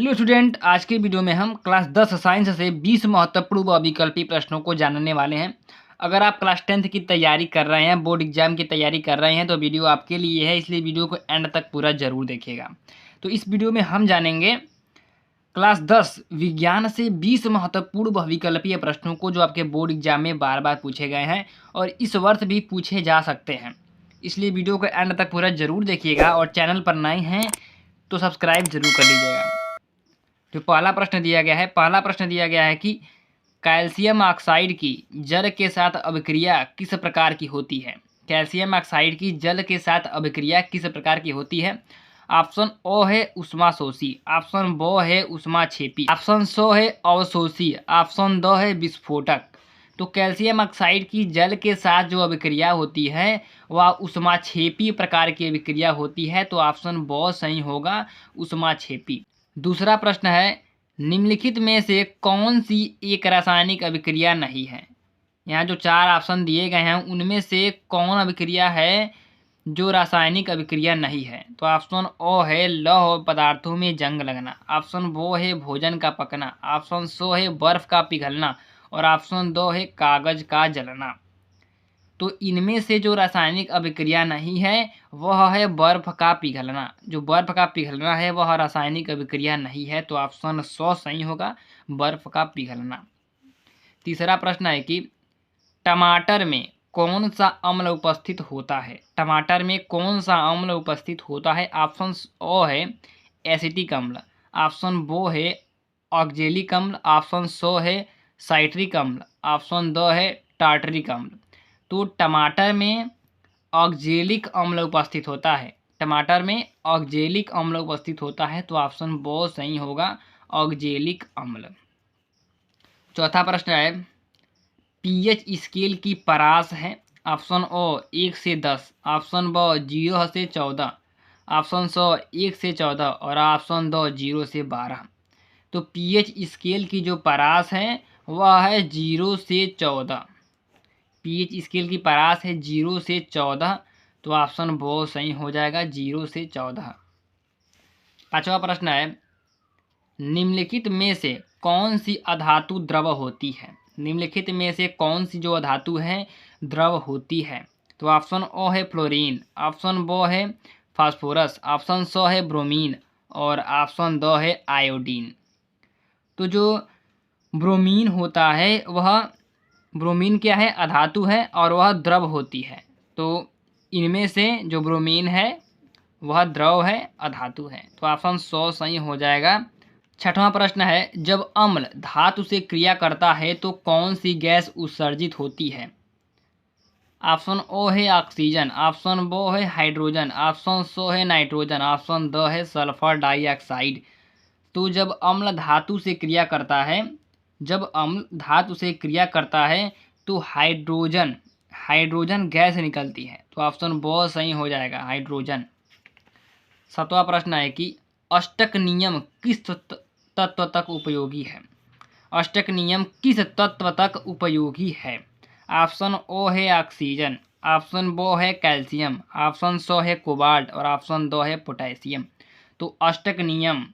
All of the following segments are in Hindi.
हेलो स्टूडेंट, आज के वीडियो में हम क्लास 10 साइंस से 20 महत्वपूर्ण व विकल्पी प्रश्नों को जानने वाले हैं। अगर आप क्लास 10th की तैयारी कर रहे हैं, बोर्ड एग्जाम की तैयारी कर रहे हैं, तो वीडियो आपके लिए है, इसलिए वीडियो को एंड तक पूरा जरूर देखिएगा। तो इस वीडियो में हम जानेंगे क्लास 10 विज्ञान से 20 महत्वपूर्ण व विकल्पीय प्रश्नों को, जो आपके बोर्ड एग्जाम में बार बार पूछे गए हैं और इस वर्ष भी पूछे जा सकते हैं। इसलिए वीडियो को एंड तक पूरा जरूर देखिएगा और चैनल पर नए हैं तो सब्सक्राइब जरूर कर लीजिएगा। जो पहला प्रश्न दिया गया है कि कैल्शियम ऑक्साइड की जल के साथ अभिक्रिया किस प्रकार की होती है। कैल्शियम ऑक्साइड की जल के साथ अभिक्रिया किस प्रकार की होती है। ऑप्शन ओ है उष्माशोषी, ऑप्शन बो है उष्माक्षेपी, ऑप्शन सो है अवशोषी, ऑप्शन दो है विस्फोटक। तो कैल्शियम ऑक्साइड की जल के साथ जो अभिक्रिया होती है वह उष्माक्षेपी प्रकार की अभिक्रिया होती है, तो ऑप्शन बो सही होगा, उष्माक्षेपी। दूसरा प्रश्न है, निम्नलिखित में से कौन सी एक रासायनिक अभिक्रिया नहीं है। यहाँ जो चार ऑप्शन दिए गए हैं उनमें से कौन अभिक्रिया है जो रासायनिक अभिक्रिया नहीं है। तो ऑप्शन ओ है लौह पदार्थों में जंग लगना, ऑप्शन बो है भोजन का पकना, ऑप्शन सो है बर्फ का पिघलना और ऑप्शन दो है कागज का जलना। तो इनमें से जो रासायनिक अभिक्रिया नहीं है वह है बर्फ का पिघलना। जो बर्फ का पिघलना है वह रासायनिक अभिक्रिया नहीं है, तो ऑप्शन सो सही होगा, बर्फ का पिघलना। तीसरा प्रश्न है कि टमाटर में कौन सा अम्ल उपस्थित होता है। टमाटर में कौन सा अम्ल उपस्थित होता है। ऑप्शन ओ है एसिटिक अम्ल, ऑप्शन बो है ऑक्जेलिक अम्ल, ऑप्शन सो है साइट्रिक अम्ल, ऑप्शन दो है टार्टरिक अम्ल। तो टमाटर में ऑक्जेलिक अम्ल उपस्थित होता है, टमाटर में ऑक्जेलिक अम्ल उपस्थित होता है, तो ऑप्शन बो सही होगा, ऑक्जेलिक अम्ल। चौथा प्रश्न है, पीएच स्केल की परास है। ऑप्शन ओ 1 से 10, ऑप्शन बो 0 से 14, ऑप्शन सो 1 से 14 और ऑप्शन दो 0 से 12। तो पीएच स्केल की जो परास है वह है 0 से 14। पीएच स्केल की परास है 0 से 14, तो ऑप्शन बो सही हो जाएगा, 0 से 14। पांचवा प्रश्न है, निम्नलिखित में से कौन सी अधातु द्रव होती है। निम्नलिखित में से कौन सी जो अधातु है द्रव होती है। तो ऑप्शन ओ है फ्लोरीन, ऑप्शन बो है फास्फोरस, ऑप्शन सो है ब्रोमीन और ऑप्शन दो है आयोडीन। तो जो ब्रोमीन होता है वह, ब्रोमीन क्या है, अधातु है और वह द्रव होती है। तो इनमें से जो ब्रोमीन है वह द्रव है, अधातु है, तो ऑप्शन सो सही हो जाएगा। छठवां प्रश्न है, जब अम्ल धातु से क्रिया करता है तो कौन सी गैस उत्सर्जित होती है। ऑप्शन ओ है ऑक्सीजन, ऑप्शन बो है हाइड्रोजन, ऑप्शन सो है नाइट्रोजन, ऑप्शन दो है सल्फर डाइऑक्साइड। तो जब अम्ल धातु से क्रिया करता है, जब अम्ल धातु से क्रिया करता है तो हाइड्रोजन हाइड्रोजन गैस निकलती है, तो ऑप्शन बो सही हो जाएगा, हाइड्रोजन। सातवां प्रश्न है कि अष्टक नियम किस तत्व तक उपयोगी है। अष्टक नियम किस तत्व तक उपयोगी है। ऑप्शन ओ है ऑक्सीजन, ऑप्शन बो है कैल्शियम, ऑप्शन सो है कोबाल्ट और ऑप्शन दो है पोटेशियम। तो अष्टक नियम,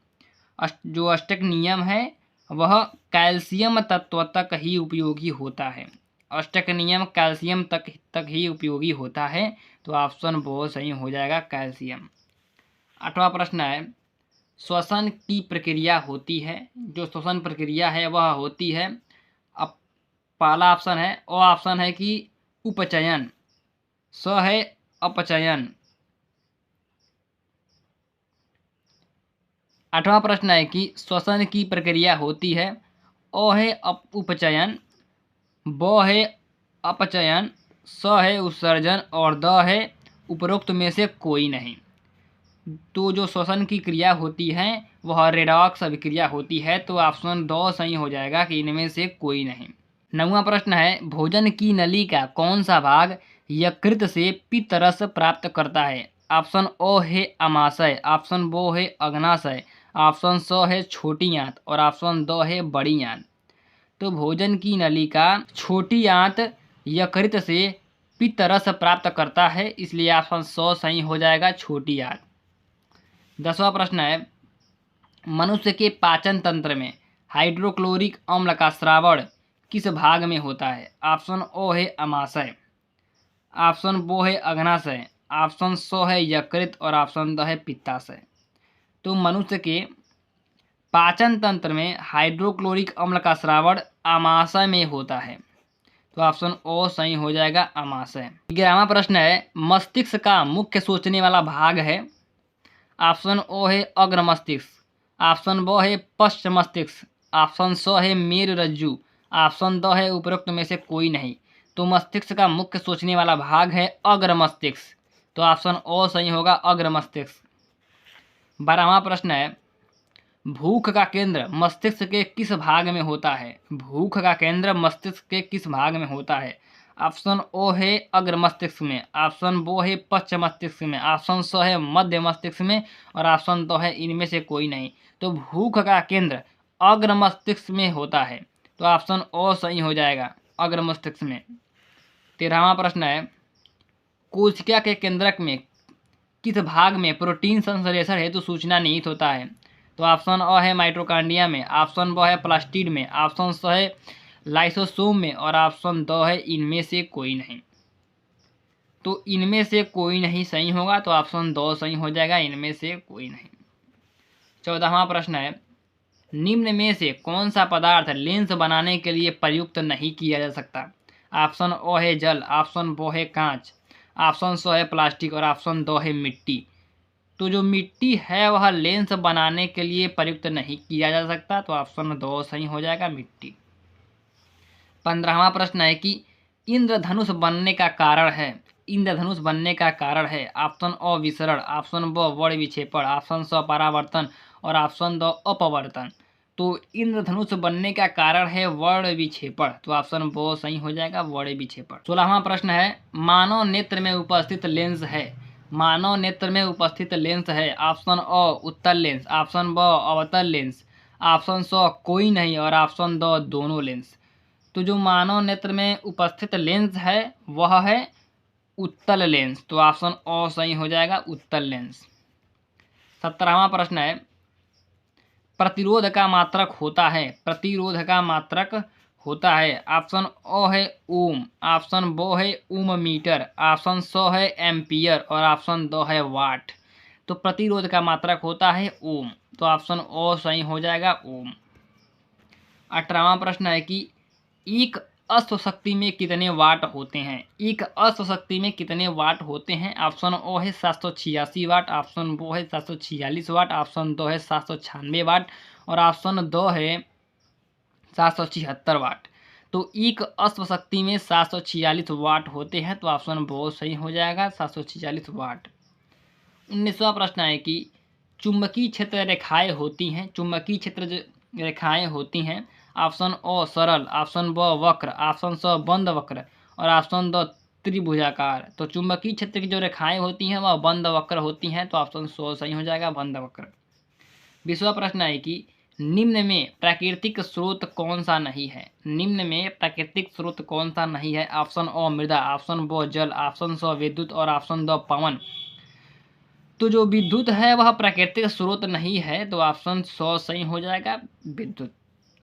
जो अष्टक नियम है वह कैल्शियम तत्व तक ही उपयोगी होता है। अष्टक नियम कैल्शियम तक ही उपयोगी होता है, तो ऑप्शन बो सही हो जाएगा, कैल्शियम। आठवां प्रश्न है, श्वसन की प्रक्रिया होती है, जो श्वसन प्रक्रिया है वह होती है। अब पहला ऑप्शन है, ओ ऑप्शन है कि उपचयन, स है अपचयन। आठवां प्रश्न है कि श्वसन की प्रक्रिया होती है, ओ है उपचयन, ब है अपचयन, स है उत्सर्जन और द है उपरोक्त में से कोई नहीं। तो जो श्वसन की क्रिया होती है वह रेडॉक्स अभिक्रिया होती है, तो ऑप्शन दो सही हो जाएगा कि इनमें से कोई नहीं। नौवां प्रश्न है, भोजन की नली का कौन सा भाग यकृत से पित्त रस प्राप्त करता है। ऑप्शन ओ है अमाशय, ऑप्शन बो है अग्नाशय, ऑप्शन सो है छोटी आंत और ऑप्शन दो है बड़ी आंत। तो भोजन की नली का छोटी आंत यकृत से पित्त रस प्राप्त करता है, इसलिए ऑप्शन सो सही हो जाएगा, छोटी आंत। 10वां प्रश्न है, मनुष्य के पाचन तंत्र में हाइड्रोक्लोरिक अम्ल का स्रावण किस भाग में होता है? ऑप्शन ओ है अमाशय, ऑप्शन बो है अग्नाशय, ऑप्शन सो है यकृत और ऑप्शन द है पित्ताशय। तो मनुष्य के पाचन तंत्र में हाइड्रोक्लोरिक अम्ल का स्रावण अमाशय में होता है। तो ऑप्शन ओ सही हो जाएगा, अमाशय। 11वां प्रश्न है, मस्तिष्क का मुख्य सोचने वाला भाग है? ऑप्शन ओ है अग्र मस्तिष्क, ऑप्शन बो है पश्च मस्तिष्क, ऑप्शन सो है मेरुरज्जु, ऑप्शन द है उपरोक्त में से कोई नहीं। तो मस्तिष्क का मुख्य सोचने वाला भाग है अग्र मस्तिष्क। तो ऑप्शन ओ सही होगा, अग्र मस्तिष्क। 12वां प्रश्न है, भूख का केंद्र मस्तिष्क के किस भाग में होता है? भूख का केंद्र मस्तिष्क के किस भाग में होता है? ऑप्शन ओ है अग्र मस्तिष्क में, ऑप्शन बो है पश्च मस्तिष्क में, ऑप्शन सो है मध्य मस्तिष्क में और ऑप्शन दो है इनमें से कोई नहीं। तो भूख का केंद्र अग्र मस्तिष्क में होता है। तो ऑप्शन ओ सही हो जाएगा, अग्र मस्तिष्क में। 13वां प्रश्न है, कोशिका के केंद्रक में किस भाग में प्रोटीन संश्लेषण हेतु सूचना निहित होता है? तो ऑप्शन अ है माइटोकॉन्ड्रिया में, ऑप्शन ब है प्लास्टिड में, ऑप्शन स है लाइसोसोम में और ऑप्शन द है इनमें से कोई नहीं। तो इनमें से कोई नहीं सही होगा। तो ऑप्शन दो सही हो जाएगा, इनमें से कोई नहीं। 14वां प्रश्न है, निम्न में से कौन सा पदार्थ लेंस बनाने के लिए प्रयुक्त नहीं किया जा सकता? ऑप्शन ओ है जल, ऑप्शन बो है कांच, ऑप्शन सो है प्लास्टिक और ऑप्शन दो है मिट्टी। तो जो मिट्टी है वह लेंस बनाने के लिए प्रयुक्त नहीं किया जा सकता। तो ऑप्शन दो सही हो जाएगा, मिट्टी। 15वां प्रश्न है कि इंद्रधनुष बनने का कारण है? इंद्रधनुष बनने का कारण है ऑप्शन अ विसरण, ऑप्शन ब वर्ण विक्षेपण, ऑप्शन स परावर्तन और ऑप्शन द अपवर्तन। तो इंद्रधनुष बनने का कारण है वर्ण विक्षेपण। तो ऑप्शन बो सही हो जाएगा, वर्ण विक्षेपण। 16वां प्रश्न है, मानव नेत्र में उपस्थित लेंस है? मानव नेत्र में उपस्थित लेंस है ऑप्शन अ उत्तल लेंस, ऑप्शन ब अवतल लेंस, ऑप्शन स कोई नहीं और ऑप्शन द दोनों लेंस। तो जो मानव नेत्र में उपस्थित लेंस है वह है उत्तल लेंस। तो ऑप्शन ओ सही हो जाएगा, उत्तल लेंस। 17वां प्रश्न है, प्रतिरोध का मात्रक होता है? प्रतिरोध का मात्रक होता है ऑप्शन ओ है ओम, ऑप्शन बो है ओम मीटर, ऑप्शन सो है एम्पियर और ऑप्शन दो है वाट। तो प्रतिरोध का मात्रक होता है ओम। तो ऑप्शन ओ सही हो जाएगा, ओम। 18वां प्रश्न है कि एक अश्व शक्ति में कितने वाट होते हैं? एक अश्व शक्ति में कितने वाट होते हैं? ऑप्शन ओ है 786 वाट, ऑप्शन बो है 746 वाट, ऑप्शन दो है 796 वाट और ऑप्शन दो है 776 वाट। तो एक अश्व शक्ति में 746 वाट होते हैं। तो ऑप्शन बो सही हो जाएगा, 746 वाट। 19वां प्रश्न है कि चुंबकीय क्षेत्र रेखाएं होती हैं, चुंबकीय क्षेत्र रेखाएं होती हैं ऑप्शन ओ सरल, ऑप्शन ब वक्र, ऑप्शन स बंद वक्र और ऑप्शन द त्रिभुजाकार। तो चुंबकीय क्षेत्र की जो रेखाएं होती हैं वह बंद वक्र होती हैं। तो ऑप्शन सो सही हो जाएगा, बंद वक्र। 20वां प्रश्न है कि निम्न में प्राकृतिक स्रोत कौन सा नहीं है? निम्न में प्राकृतिक स्रोत कौन सा नहीं है? ऑप्शन ओ मृदा, ऑप्शन बो जल, ऑप्शन स विद्युत और ऑप्शन द पवन। तो जो विद्युत है वह प्राकृतिक स्रोत नहीं है। तो ऑप्शन सो सही हो जाएगा, विद्युत।